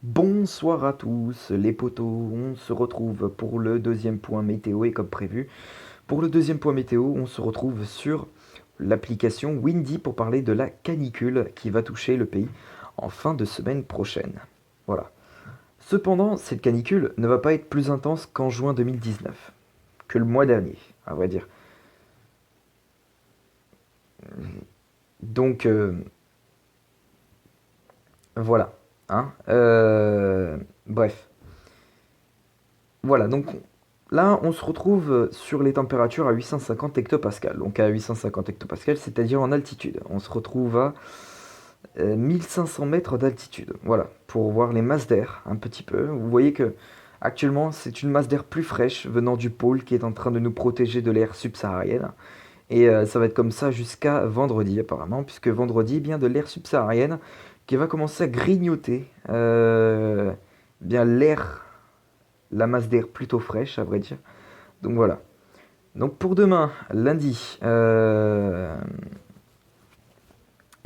Bonsoir à tous les potos, on se retrouve pour le deuxième point météo et comme prévu, pour le deuxième point météo, on se retrouve sur l'application Windy pour parler de la canicule qui va toucher le pays en fin de semaine prochaine. Voilà. Cependant, cette canicule ne va pas être plus intense qu'en juin 2019, que le mois dernier, à vrai dire. Donc, voilà. Hein. Bref. Voilà, donc là, on se retrouve sur les températures à 850 hectopascales. Donc à 850 hectopascales, c'est-à-dire en altitude. On se retrouve à 1500 mètres d'altitude. Voilà, pour voir les masses d'air un petit peu. Vous voyez que actuellement, c'est une masse d'air plus fraîche venant du pôle qui est en train de nous protéger de l'air subsaharienne. Et ça va être comme ça jusqu'à vendredi apparemment, puisque vendredi, bien de l'air subsaharienne qui va commencer à grignoter bien l'air, la masse d'air plutôt fraîche, à vrai dire. Donc voilà. Donc pour demain, lundi, eh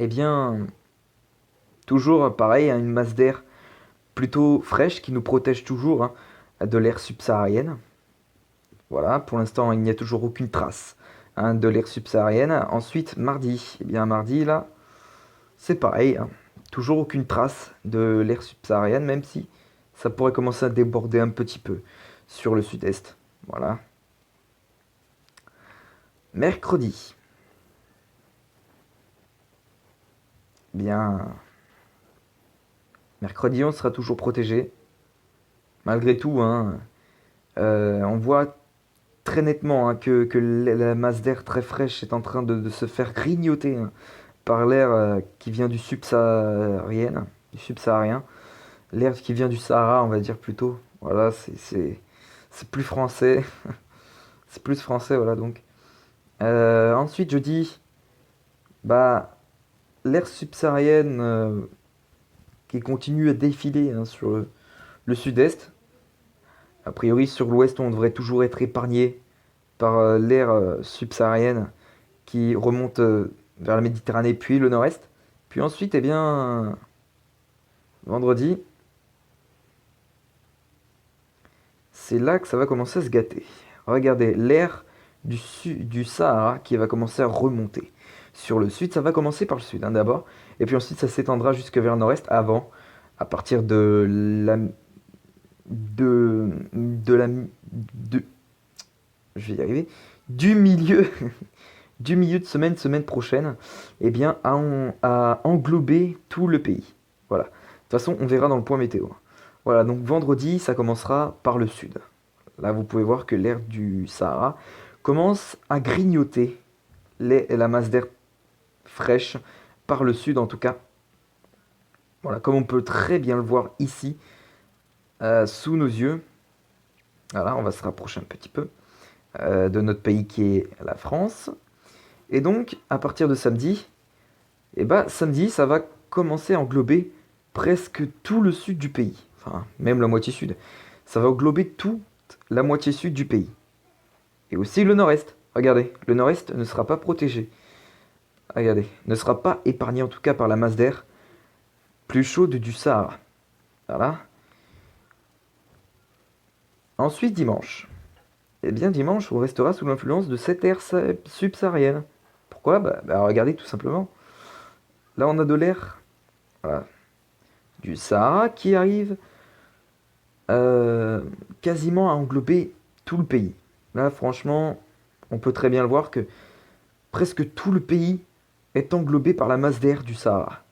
bien, toujours pareil, hein, une masse d'air plutôt fraîche qui nous protège toujours hein, de l'air subsaharienne. Voilà, pour l'instant, il n'y a toujours aucune trace hein, de l'air subsaharienne. Ensuite, mardi, eh bien mardi, là, c'est pareil, hein, toujours aucune trace de l'air subsaharienne, même si ça pourrait commencer à déborder un petit peu sur le sud-est. Voilà. Mercredi, eh bien, mercredi, on sera toujours protégé. Malgré tout, hein, on voit très nettement hein, que la masse d'air très fraîche est en train de se faire grignoter hein, par l'air qui vient du subsaharien, l'air qui vient du Sahara, on va dire plutôt. Voilà, c'est plus français, c'est plus français, voilà donc. Ensuite, je dis, bah, l'air subsaharien qui continue à défiler hein, sur le sud-est. A priori, sur l'ouest, on devrait toujours être épargné par l'air subsaharienne qui remonte vers la Méditerranée puis le nord-est. Puis ensuite, eh bien, vendredi, c'est là que ça va commencer à se gâter. Regardez, l'air du Sahara qui va commencer à remonter. Sur le sud, ça va commencer par le sud hein, d'abord, et puis ensuite ça s'étendra jusque vers le nord-est avant, à partir de la, de, je vais y arriver, du milieu du milieu de semaine, semaine prochaine, eh bien, à englober tout le pays. Voilà. De toute façon, on verra dans le point météo. Voilà, donc vendredi, ça commencera par le sud. Là, vous pouvez voir que l'air du Sahara commence à grignoter la masse d'air fraîche par le sud, en tout cas. Voilà, comme on peut très bien le voir ici, sous nos yeux. Voilà, on va se rapprocher un petit peu de notre pays qui est la France. Et donc, à partir de samedi, et bah samedi, ça va commencer à englober presque tout le sud du pays. Enfin, même la moitié sud. Ça va englober toute la moitié sud du pays. Et aussi le nord-est. Regardez, le nord-est ne sera pas protégé. Regardez, ne sera pas épargné en tout cas par la masse d'air plus chaude du Sahara. Voilà. Ensuite, dimanche. Eh bien, dimanche, on restera sous l'influence de cette air subsaharienne. Pourquoi regardez tout simplement. Là, on a de l'air voilà, du Sahara qui arrive euh, quasiment à englober tout le pays. Là, franchement, on peut très bien le voir que presque tout le pays est englobé par la masse d'air du Sahara.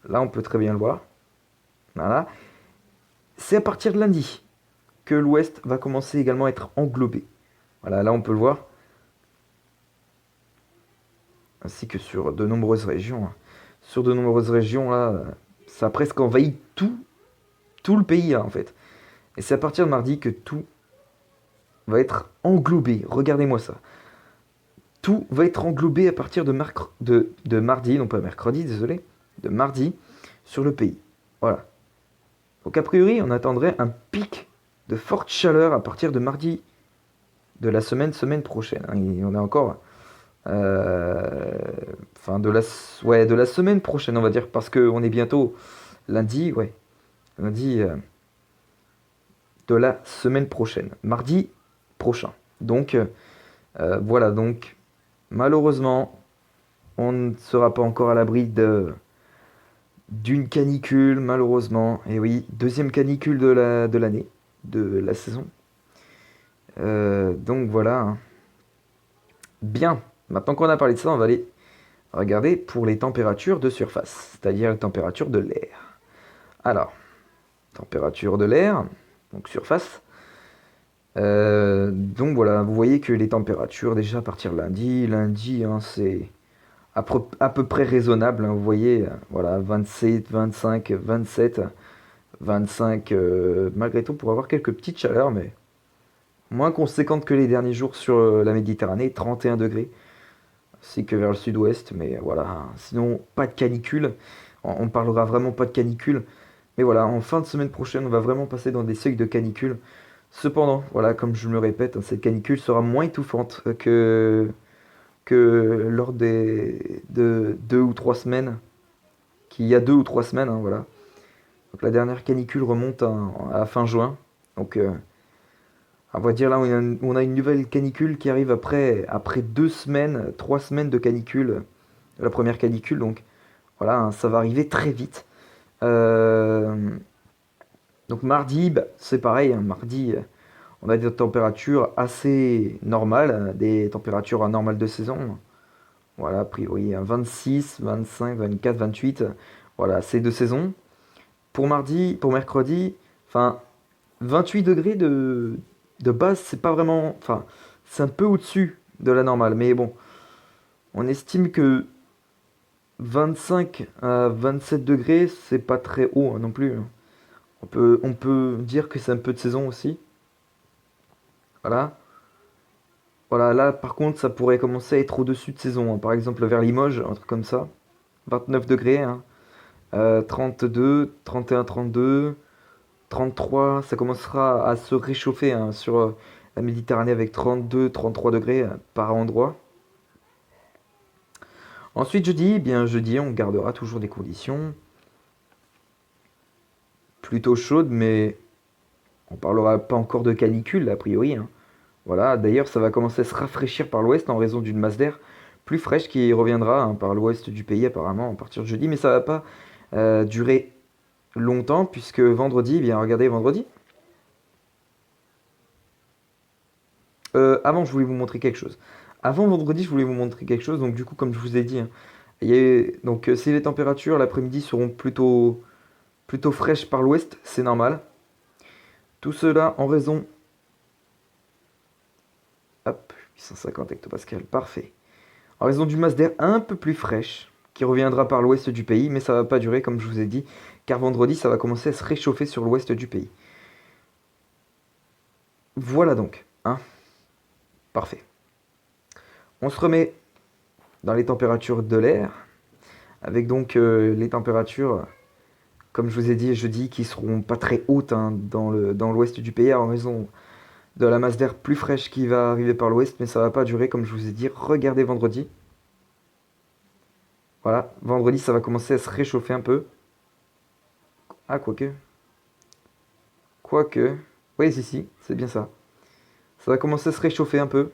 Là, on peut très bien le voir. Voilà. C'est à partir de lundi que l'ouest va commencer également à être englobé. Voilà, là, on peut le voir. Ainsi que sur de nombreuses régions, hein. Sur de nombreuses régions, là, ça a presque envahi tout le pays, là, en fait. Et c'est à partir de mardi que tout va être englobé. Regardez-moi ça. Tout va être englobé à partir de mardi, non pas mercredi, désolé, de mardi sur le pays. Voilà. Donc a priori, on attendrait un pic de forte chaleur à partir de mardi de la semaine prochaine, hein. Et on est encore, euh, enfin de la semaine prochaine, on va dire, parce qu'on est bientôt lundi, ouais. lundi de la semaine prochaine, mardi prochain. Donc voilà, donc malheureusement, on ne sera pas encore à l'abri d'une canicule, malheureusement. Et oui, deuxième canicule de l'année, de la saison. Donc voilà, hein. Bien, maintenant qu'on a parlé de ça, on va aller regarder pour les températures de surface, c'est-à-dire les températures de l'air. Alors, température de l'air, donc surface. Donc voilà, vous voyez que les températures, déjà à partir de lundi, hein, c'est à peu près raisonnable, hein, vous voyez, voilà, 27, 25, 27, 25, malgré tout, pour avoir quelques petites chaleurs, mais moins conséquentes que les derniers jours sur la Méditerranée, 31 degrés, c'est que vers le sud-ouest, mais voilà, sinon pas de canicule, on parlera vraiment pas de canicule, mais voilà, en fin de semaine prochaine, on va vraiment passer dans des seuils de canicule. Cependant, voilà, comme je me le répète, hein, cette canicule sera moins étouffante que lors de 2 ou 3 semaines, qu'il y a 2 ou 3 semaines, hein, voilà. Donc la dernière canicule remonte à fin juin. Donc on va dire là, on a une nouvelle canicule qui arrive après 2 semaines, 3 semaines de canicule, la première canicule. Donc voilà, hein, ça va arriver très vite. Euh, donc mardi, bah, c'est pareil, hein, mardi, on a des températures assez normales, des températures anormales de saison. Voilà, a priori, hein, 26, 25, 24, 28. Voilà, c'est de saison. Pour mercredi, enfin, 28 degrés de base, c'est pas vraiment. Enfin, c'est un peu au-dessus de la normale. Mais bon, on estime que 25 à 27 degrés, c'est pas très haut, hein, non plus, hein. On peut dire que c'est un peu de saison aussi. Voilà. Voilà, là par contre, ça pourrait commencer à être au-dessus de saison, hein. Par exemple, vers Limoges, un truc comme ça. 29 degrés, hein. 32, 31, 32. 33, ça commencera à se réchauffer, hein, sur la Méditerranée avec 32, 33 degrés par endroit. Ensuite, jeudi, eh bien jeudi, on gardera toujours des conditions plutôt chaudes, mais on parlera pas encore de canicule a priori, hein. Voilà, d'ailleurs, ça va commencer à se rafraîchir par l'ouest en raison d'une masse d'air plus fraîche qui reviendra, hein, par l'ouest du pays apparemment à partir de jeudi, mais ça va pas durer longtemps puisque vendredi, eh bien regardez vendredi. Avant, je voulais vous montrer quelque chose. Avant vendredi, je voulais vous montrer quelque chose. Donc, du coup, comme je vous ai dit, hein, donc, si les températures l'après-midi seront plutôt fraîches par l'ouest, c'est normal. Tout cela en raison. Hop, 850 hectopascales, parfait. En raison d'une masse d'air un peu plus fraîche qui reviendra par l'ouest du pays, mais ça va pas durer, comme je vous ai dit, car vendredi, ça va commencer à se réchauffer sur l'ouest du pays. Voilà donc, hein, parfait. On se remet dans les températures de l'air, avec donc les températures, comme je vous ai dit jeudi, qui seront pas très hautes, hein, dans l'ouest du pays en raison de la masse d'air plus fraîche qui va arriver par l'ouest, mais ça va pas durer, comme je vous ai dit. Regardez vendredi. Voilà, vendredi ça va commencer à se réchauffer un peu. Ah, quoique. Quoique. Oui, si, c'est bien ça. Ça va commencer à se réchauffer un peu.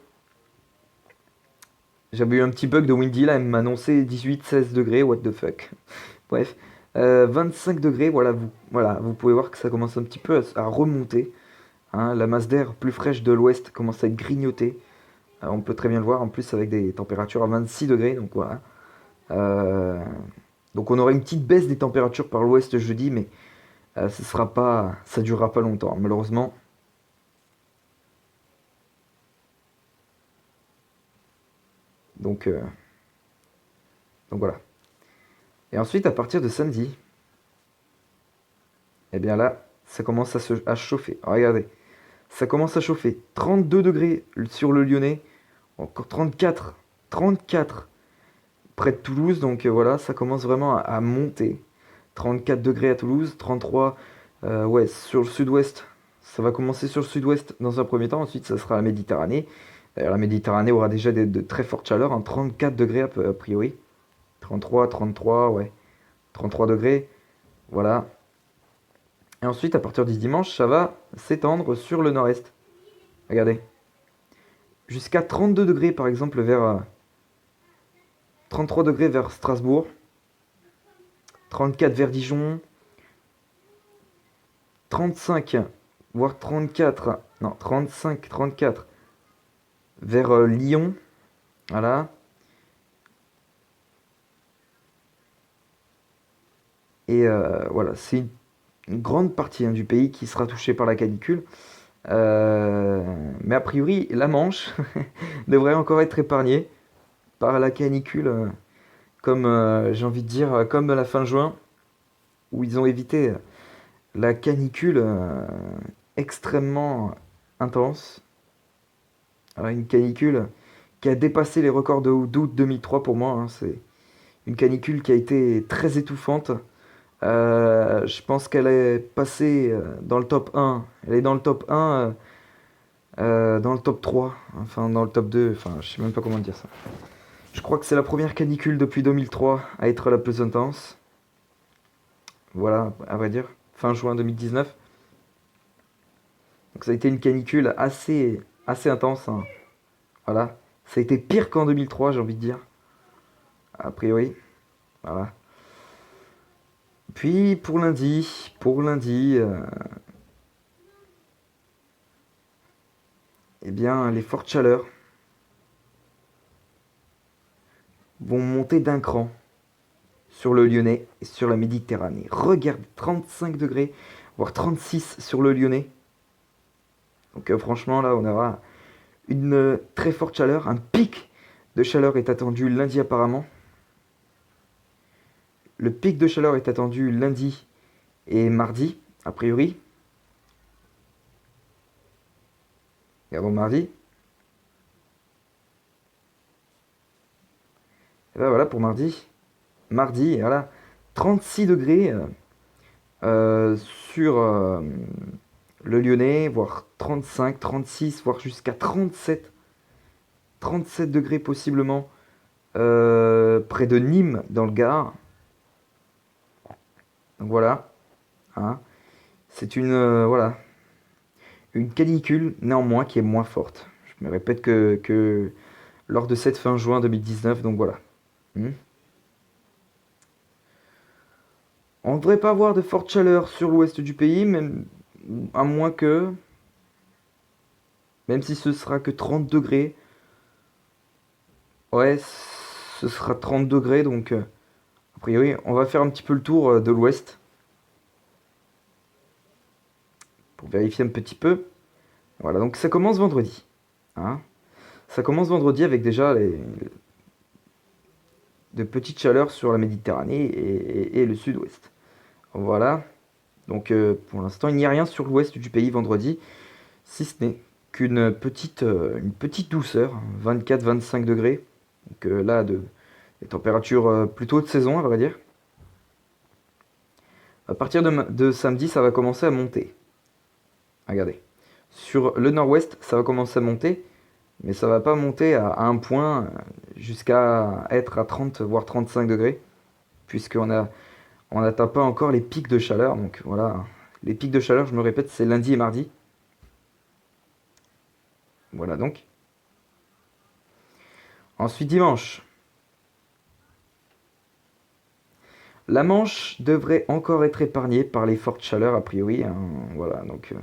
J'avais eu un petit bug de Windy là, elle m'a annoncé 18-16 degrés, what the fuck. Bref, 25 degrés, voilà, vous pouvez voir que ça commence un petit peu à remonter, hein. La masse d'air plus fraîche de l'ouest commence à être grignotée. On peut très bien le voir, en plus avec des températures à 26 degrés, donc voilà. Euh, donc on aura une petite baisse des températures par l'ouest jeudi, mais ça durera pas longtemps, malheureusement. Donc, euh, donc voilà. Et ensuite, à partir de samedi, eh bien là, ça commence à chauffer. Regardez, ça commence à chauffer. 32 degrés sur le Lyonnais, encore 34, 34 près de Toulouse. Donc voilà, ça commence vraiment à monter. 34 degrés à Toulouse, 33, ouais, sur le sud-ouest. Ça va commencer sur le sud-ouest dans un premier temps, ensuite ça sera la Méditerranée. D'ailleurs, la Méditerranée aura déjà de très fortes chaleurs, hein, 34 degrés a priori. 33, 33, ouais, 33 degrés, voilà. Et ensuite, à partir du dimanche, ça va s'étendre sur le nord-est. Regardez. Jusqu'à 32 degrés, par exemple, vers 33 degrés vers Strasbourg, 34 vers Dijon, 35, voire 34, non, 35, 34 vers Lyon, voilà. Et voilà, c'est une grande partie du pays qui sera touchée par la canicule. Mais a priori, la Manche devrait encore être épargnée par la canicule, comme j'ai envie de dire, comme à la fin juin, où ils ont évité la canicule extrêmement intense. Une canicule qui a dépassé les records d'août 2003 pour moi, hein. C'est une canicule qui a été très étouffante. Je pense qu'elle est passée dans le top 1. Elle est dans le top 1, dans le top 3, enfin dans le top 2, enfin je sais même pas comment dire ça. Je crois que c'est la première canicule depuis 2003 à être la plus intense. Voilà, à vrai dire, fin juin 2019. Donc ça a été une canicule assez intense, hein. Voilà, ça a été pire qu'en 2003, j'ai envie de dire, a priori. Voilà. Puis pour lundi, eh bien les fortes chaleurs vont monter d'un cran sur le Lyonnais et sur la Méditerranée. Regarde, 35 degrés, voire 36 sur le Lyonnais. Donc franchement, là, on aura une très forte chaleur. Un pic de chaleur est attendu lundi apparemment. Le pic de chaleur est attendu lundi et mardi, a priori. Regardons mardi. Et ben voilà pour mardi. Mardi, voilà, 36 degrés sur le Lyonnais, voire 35, 36, voire jusqu'à 37. 37 degrés possiblement près de Nîmes dans le Gard. Donc voilà, hein. C'est voilà, une canicule néanmoins qui est moins forte. Je me répète que lors de cette fin juin 2019, donc voilà. On ne devrait pas avoir de forte chaleur sur l'ouest du pays, même à moins que, même si ce sera que 30 degrés, ouais, ce sera 30 degrés, donc a priori, on va faire un petit peu le tour de l'ouest pour vérifier un petit peu. Voilà, donc ça commence vendredi, hein. Ça commence vendredi avec déjà de petites chaleurs sur la Méditerranée et le sud-ouest. Voilà, donc pour l'instant, il n'y a rien sur l'ouest du pays vendredi, si ce n'est qu'une petite douceur, 24-25 degrés. Donc là, des températures plutôt de saison, à vrai dire. À partir de samedi, ça va commencer à monter. Regardez. Sur le nord-ouest, ça va commencer à monter, mais ça va pas monter à un point jusqu'à être à 30, voire 35 degrés, on n'atteint pas encore les pics de chaleur. Donc voilà, les pics de chaleur, je me répète, c'est lundi et mardi. Voilà donc. Ensuite, dimanche. La Manche devrait encore être épargnée par les fortes chaleurs, a priori, hein. Voilà, donc.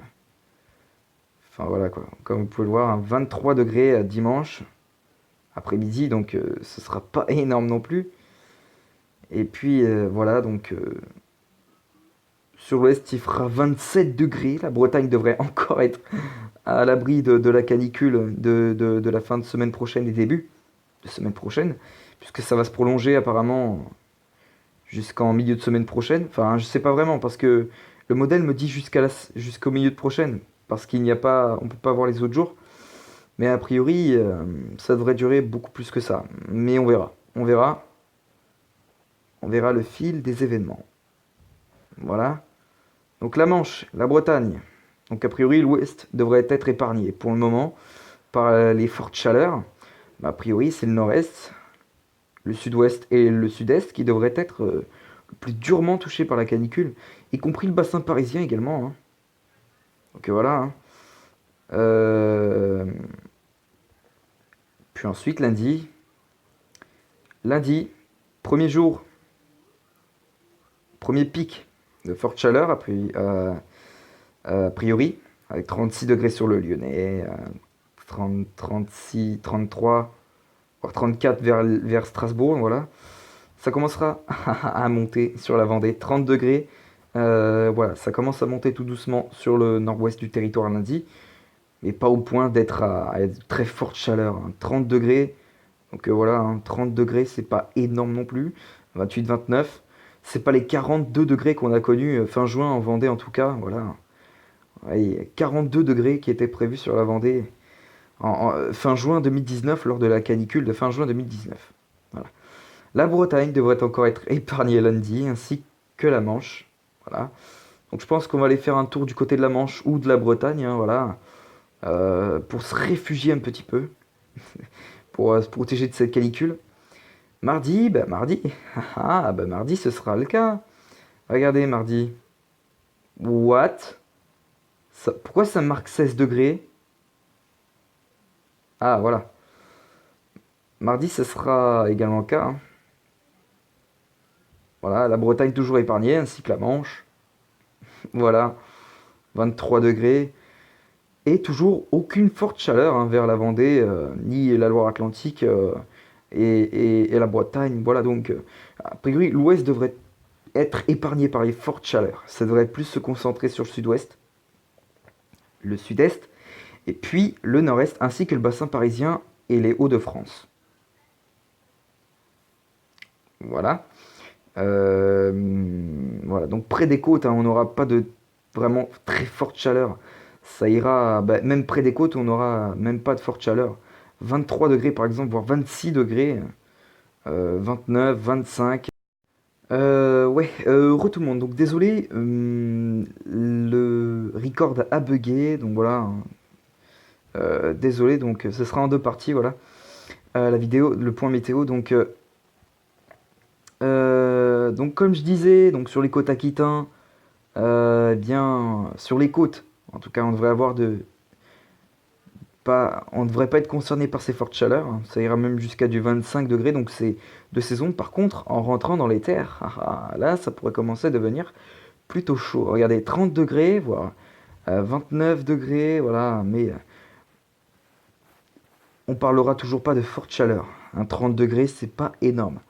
Enfin voilà quoi. Comme vous pouvez le voir, 23 degrés dimanche après-midi, donc ce sera pas énorme non plus. Et puis voilà, donc sur l'ouest, il fera 27 degrés. La Bretagne devrait encore être à l'abri de la canicule de la fin de semaine prochaine et début de semaine prochaine, puisque ça va se prolonger apparemment jusqu'en milieu de semaine prochaine. Enfin, je sais pas vraiment, parce que le modèle me dit jusqu'au milieu de prochaine, parce qu'il n'y a pas, on peut pas voir les autres jours. Mais a priori, ça devrait durer beaucoup plus que ça. Mais on verra. On verra le fil des événements. Voilà. Donc la Manche, la Bretagne. Donc a priori, l'ouest devrait être épargné pour le moment par les fortes chaleurs. Mais a priori, c'est le nord-est, le sud-ouest et le sud-est qui devraient être le plus durement touché par la canicule, y compris le bassin parisien également, hein. Donc voilà, hein. Euh, Puis ensuite, lundi, premier jour, premier pic de forte chaleur, a priori, avec 36 degrés sur le Lyonnais, 30, 36, 33, voire 34 vers Strasbourg, voilà. Ça commencera à monter sur la Vendée, 30 degrés. Voilà, ça commence à monter tout doucement sur le nord-ouest du territoire lundi, mais pas au point d'être à très forte chaleur, hein. 30 degrés, donc voilà, hein, 30 degrés, c'est pas énorme non plus. 28, 29, c'est pas les 42 degrés qu'on a connus fin juin en Vendée en tout cas, voilà. Ouais, il y a 42 degrés qui étaient prévus sur la Vendée fin juin 2019 lors de la canicule de fin juin 2019. Voilà. La Bretagne devrait encore être épargnée lundi, ainsi que la Manche. Voilà. Donc je pense qu'on va aller faire un tour du côté de la Manche ou de la Bretagne, hein, voilà, pour se réfugier un petit peu, pour se protéger de cette canicule. Mardi, mardi ce sera le cas. Regardez, mardi. What? Pourquoi ça marque 16 degrés? Ah, voilà. Mardi, ce sera également le cas, hein. Voilà, la Bretagne toujours épargnée, ainsi que la Manche. Voilà, 23 degrés. Et toujours aucune forte chaleur, hein, vers la Vendée, ni la Loire-Atlantique et la Bretagne. Voilà, donc, a priori, l'ouest devrait être épargné par les fortes chaleurs. Ça devrait plus se concentrer sur le sud-ouest, le sud-est, et puis le nord-est, ainsi que le bassin parisien et les Hauts-de-France. Voilà. Euh, voilà, donc près des côtes, hein, on n'aura pas de vraiment très forte chaleur. Ça ira, bah, même près des côtes, on n'aura même pas de forte chaleur. 23 degrés par exemple, voire 26 degrés, 29, 25. Ouais, heureux tout le monde. Donc désolé, le record a bugué, donc voilà, hein. Désolé, donc ce sera en deux parties, voilà. La vidéo, le point météo, donc comme je disais, donc sur les côtes aquitaines, bien sur les côtes, en tout cas, on ne devrait pas être concerné par ces fortes chaleurs, hein. Ça ira même jusqu'à du 25 degrés, donc c'est de saison. Par contre, en rentrant dans les terres, là, ça pourrait commencer à devenir plutôt chaud. Regardez, 30 degrés, voire 29 degrés, voilà, mais on parlera toujours pas de forte chaleur, hein. 30 degrés, c'est pas énorme.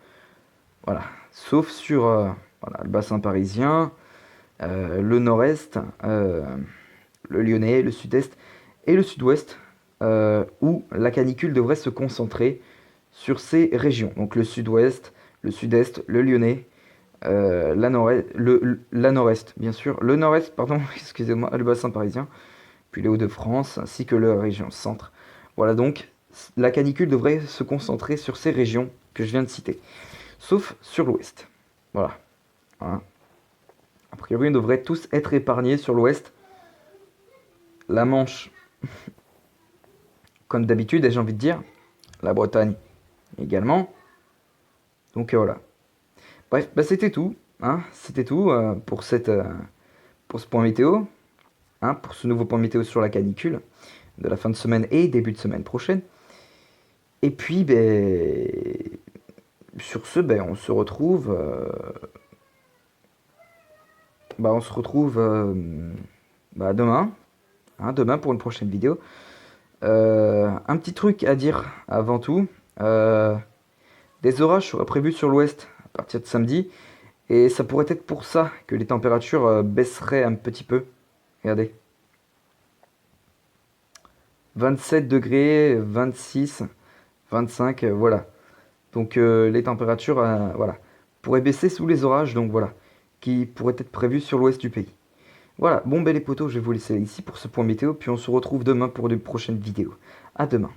Voilà, sauf sur voilà, le bassin parisien, le nord-est, le lyonnais, le sud-est et le sud-ouest, où la canicule devrait se concentrer sur ces régions. Donc le sud-ouest, le sud-est, le lyonnais, la nord-est, bien sûr, le nord-est, pardon, excusez-moi, le bassin parisien, puis les Hauts-de-France, ainsi que la région centre. Voilà, donc la canicule devrait se concentrer sur ces régions que je viens de citer, sauf sur l'ouest. Voilà. Hein. A priori, on devrait tous être épargnés sur l'ouest. La Manche, comme d'habitude, j'ai envie de dire. La Bretagne également. Donc voilà. Bref, bah, c'était tout, hein. C'était tout pour ce point météo, hein, pour ce nouveau point météo sur la canicule de la fin de semaine et début de semaine prochaine. Et puis, sur ce, on se retrouve, demain, hein, demain pour une prochaine vidéo. Un petit truc à dire avant tout. Des orages seraient prévus sur l'ouest à partir de samedi. Et ça pourrait être pour ça que les températures baisseraient un petit peu. Regardez. 27 degrés, 26, 25, voilà. Donc les températures, voilà, pourraient baisser sous les orages, donc voilà, qui pourraient être prévus sur l'ouest du pays. Voilà, bon les potos, je vais vous laisser ici pour ce point météo, puis on se retrouve demain pour de prochaines vidéos. À demain.